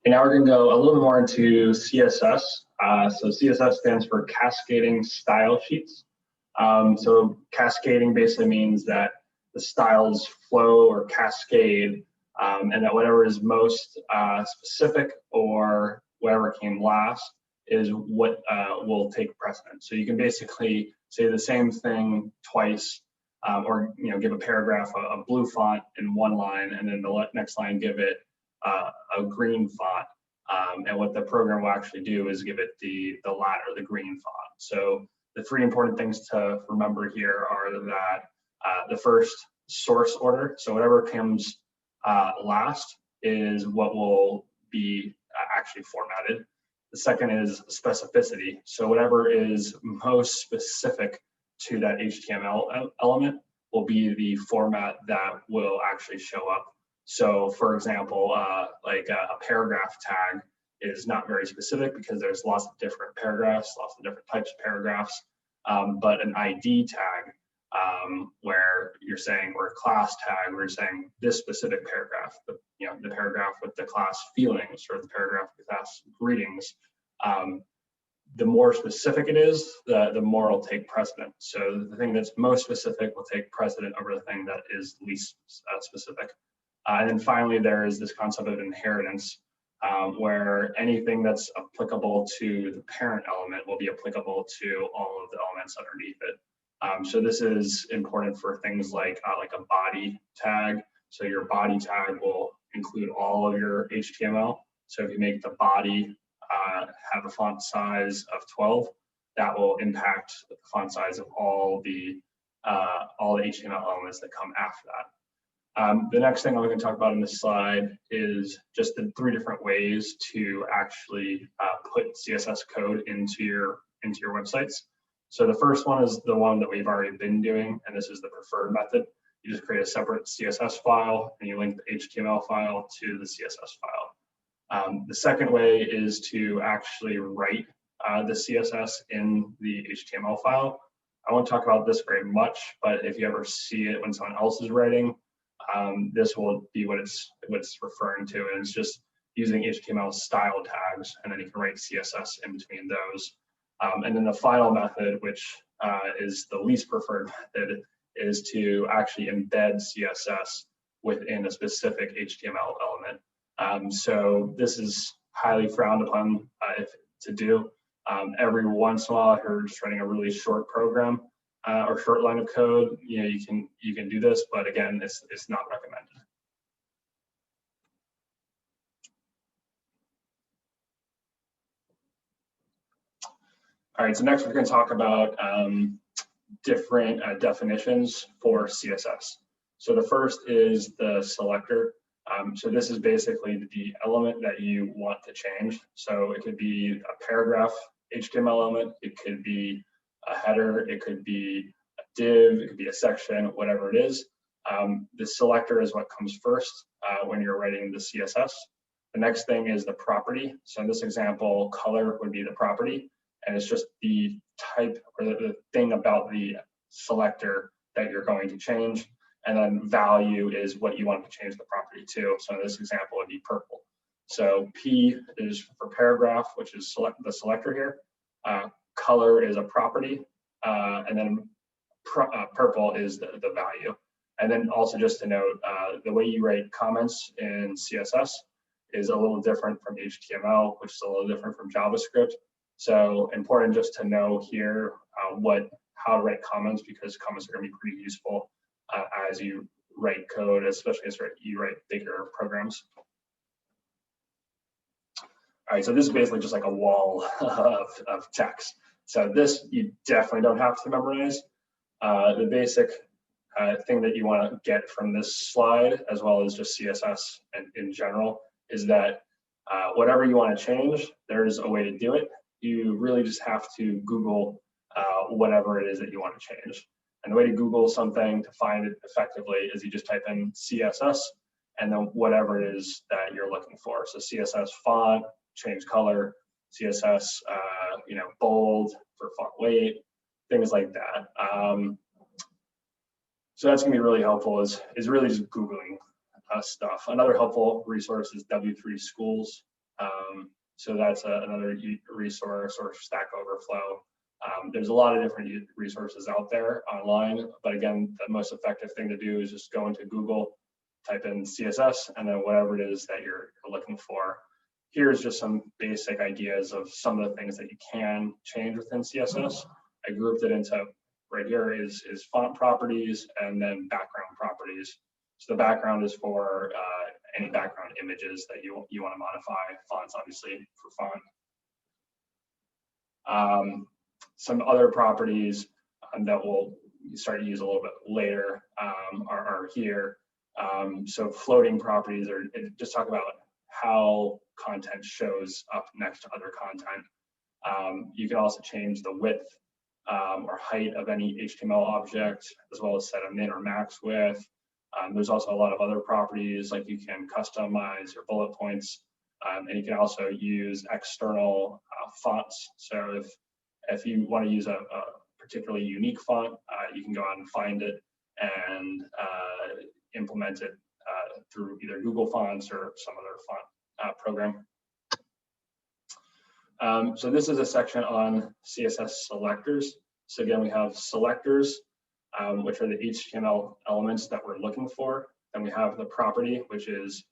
And now we're going to go a little more into CSS. So CSS stands for Cascading Style Sheets. So cascading basically means that the styles flow or cascade, and that whatever is most specific or whatever came last is what will take precedence. So you can basically say the same thing twice, or give a paragraph a blue font in one line, and then the next line give it a green font. And what the program will actually do is give it the latter, the green font. So the three important things to remember here are that the first, source order. So whatever comes last is what will be actually formatted. The second is specificity. So whatever is most specific to that HTML element will be the format that will actually show up. So for example, like a paragraph tag is not very specific because there's lots of different paragraphs, lots of different types of paragraphs. But an ID tag, where you're saying, or a class tag, where you're saying this specific paragraph, the paragraph with the class feelings, or the paragraph with the class greetings, the more specific it is, the more it'll take precedent. So the thing that's most specific will take precedent over the thing that is least specific. And then finally, there is this concept of inheritance, where anything that's applicable to the parent element will be applicable to all of the elements underneath it. So this is important for things like a body tag. So your body tag will include all of your HTML. So if you make the body have a font size of 12, that will impact the font size of all the HTML elements that come after that. The next thing I'm going to talk about in this slide is just the three different ways to actually put CSS code into your websites. So the first one is the one that we've already been doing, and this is the preferred method. You just create a separate CSS file and you link the HTML file to the CSS file. The second way is to actually write the CSS in the HTML file. I won't talk about this very much, but if you ever see it when someone else is writing, this will be what it's referring to, and it's just using HTML style tags, and then you can write CSS in between those. And then the final method, which is the least preferred method, is to actually embed CSS within a specific HTML element. So this is highly frowned upon to do. Every once in a while, if you're just writing a really short program or short line of code, you can do this, but again, it's not recommended. All right, so next we're going to talk about different definitions for CSS. So the first is the selector. So this is basically the element that you want to change. So it could be a paragraph HTML element, it could be a header, it could be a div, it could be a section, whatever it is. The selector is what comes first when you're writing the CSS. The next thing is the property. So in this example, color would be the property, and it's just the type or the thing about the selector that you're going to change. And then value is what you want to change the property to. So in this example, it would be purple. So P is for paragraph, which is the selector here. Color is a property, and then purple is the value. And then also just to note, the way you write comments in CSS is a little different from HTML, which is a little different from JavaScript. So important just to know here how to write comments, because comments are going to be pretty useful as you write code, especially as you write bigger programs. All right, so this is basically just like a wall of text. So this you definitely don't have to memorize. The basic thing that you want to get from this slide, as well as just CSS in general, is that whatever you want to change, there's a way to do it. You really just have to Google whatever it is that you want to change. And the way to Google something to find it effectively is you just type in CSS and then whatever it is that you're looking for. So CSS font, change color, CSS, bold for font weight, things like that. So that's gonna be really helpful is really just Googling stuff. Another helpful resource is W3 Schools. So that's another resource, or Stack Overflow. There's a lot of different resources out there online, but again, the most effective thing to do is just go into Google, type in CSS, and then whatever it is that you're looking for. Here's just some basic ideas of some of the things that you can change within CSS. I grouped it into, right here is font properties and then background properties. So the background is for any background images that you want to modify. Fonts, obviously, for font. Some other properties that we'll start to use a little bit later are here. So floating properties are just talk about how content shows up next to other content. You can also change the width or height of any HTML object, as well as set a min or max width. There's also a lot of other properties, like you can customize your bullet points, and you can also use external fonts. So if you want to use a particularly unique font, you can go out and find it and implement it through either Google Fonts or some other font program. So this is a section on CSS selectors. So again, we have selectors, which are the HTML elements that we're looking for. Then we have the property, which is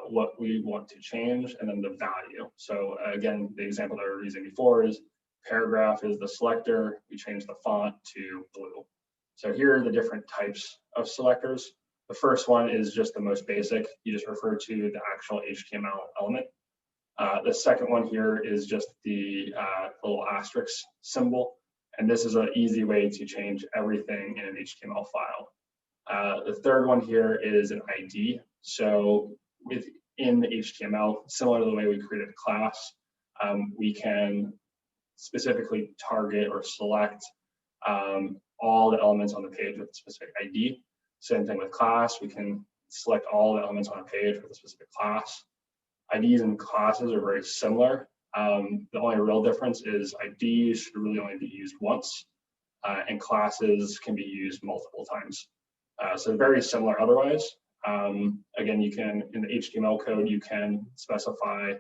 what we want to change, and then the value. So again, the example that we were using before is paragraph is the selector. We change the font to blue. So here are the different types of selectors. The first one is just the most basic. You just refer to the actual HTML element. The second one here is just the little asterisk symbol. And this is an easy way to change everything in an HTML file. The third one here is an ID. So within the HTML, similar to the way we created a class, we can specifically target or select all the elements on the page with a specific ID. Same thing with class, we can select all the elements on a page with a specific class. IDs and classes are very similar. The only real difference is IDs should really only be used once, and classes can be used multiple times. So very similar otherwise. Again, you can, in the HTML code, you can specify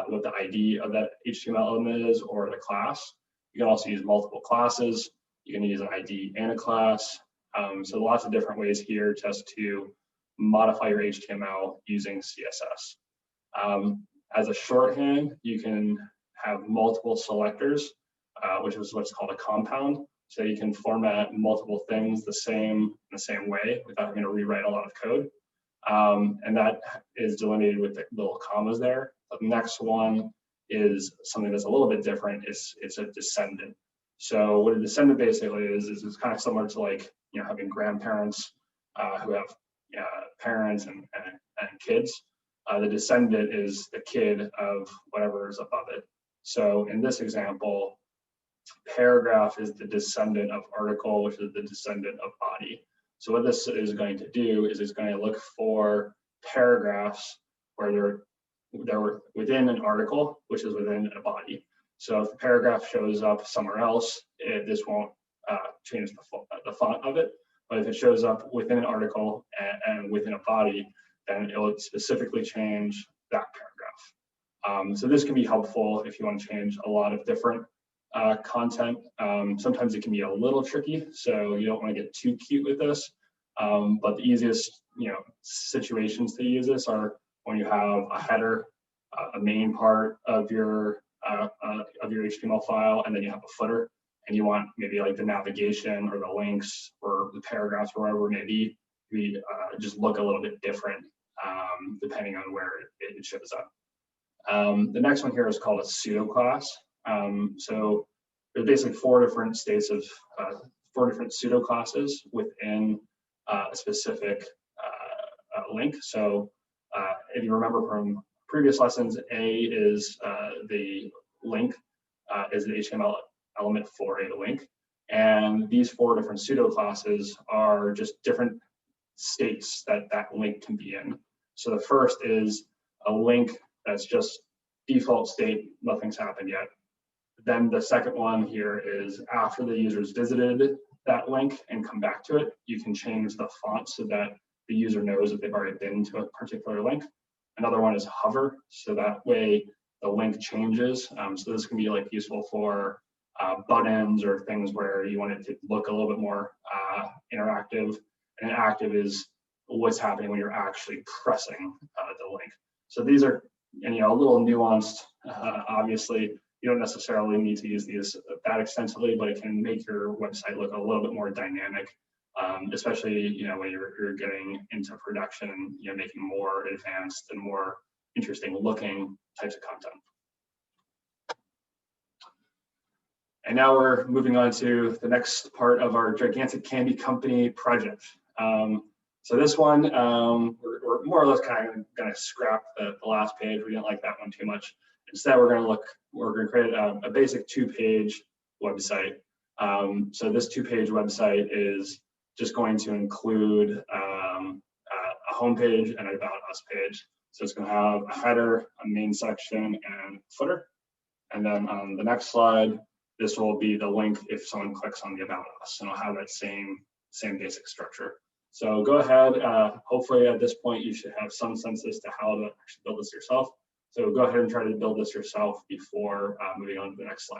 what the ID of that HTML element is, or the class. You can also use multiple classes. You can use an ID and a class. So lots of different ways here just to modify your HTML using CSS. As a shorthand, you can have multiple selectors, which is what's called a compound. So you can format multiple things the same way without having to rewrite a lot of code. And that is delineated with the little commas there. The next one is something that's a little bit different. It's a descendant. So what a descendant basically is it's kind of similar to, like, having grandparents who have parents and kids. The descendant is the kid of whatever is above it. So in this example, paragraph is the descendant of article, which is the descendant of body. So what this is going to do is it's going to look for paragraphs where they're within an article, which is within a body. So if the paragraph shows up somewhere else, this won't change the font of it. But if it shows up within an article and within a body, then it will specifically change that paragraph. So this can be helpful if you want to change a lot of different content. Sometimes it can be a little tricky, so you don't want to get too cute with this. But the easiest situations to use this are when you have a header, a main part of your HTML file, and then you have a footer, and you want maybe like the navigation or the links or the paragraphs, wherever it may be, just look a little bit different depending on where it shows up. The next one here is called a pseudo class. So there's basically four different pseudo classes within a specific link. So if you remember from previous lessons, A is the link, is the HTML element for a link. And these four different pseudo classes are just different states that link can be in. So the first is a link that's just default state, nothing's happened yet. Then the second one here is after the user's visited that link and come back to it, you can change the font so that the user knows that they've already been to a particular link. Another one is hover, so that way the link changes. So this can be like useful for buttons or things where you want it to look a little bit more interactive. And active is what's happening when you're actually pressing the link. So these are, and a little nuanced. Obviously, you don't necessarily need to use these that extensively, but it can make your website look a little bit more dynamic, especially when you're getting into production and making more advanced and more interesting looking types of content. And now we're moving on to the next part of our gigantic candy company project. So this one, we're more or less kind of going to scrap the last page. We didn't like that one too much. Instead, we're going to create a basic 2-page website. So this 2-page website is just going to include a home page and an About Us page. So it's going to have a header, a main section, and footer. And then on the next slide, this will be the link if someone clicks on the About Us, and it'll have that same basic structure. So go ahead. Hopefully at this point, you should have some sense as to how to actually build this yourself. So go ahead and try to build this yourself before moving on to the next slide.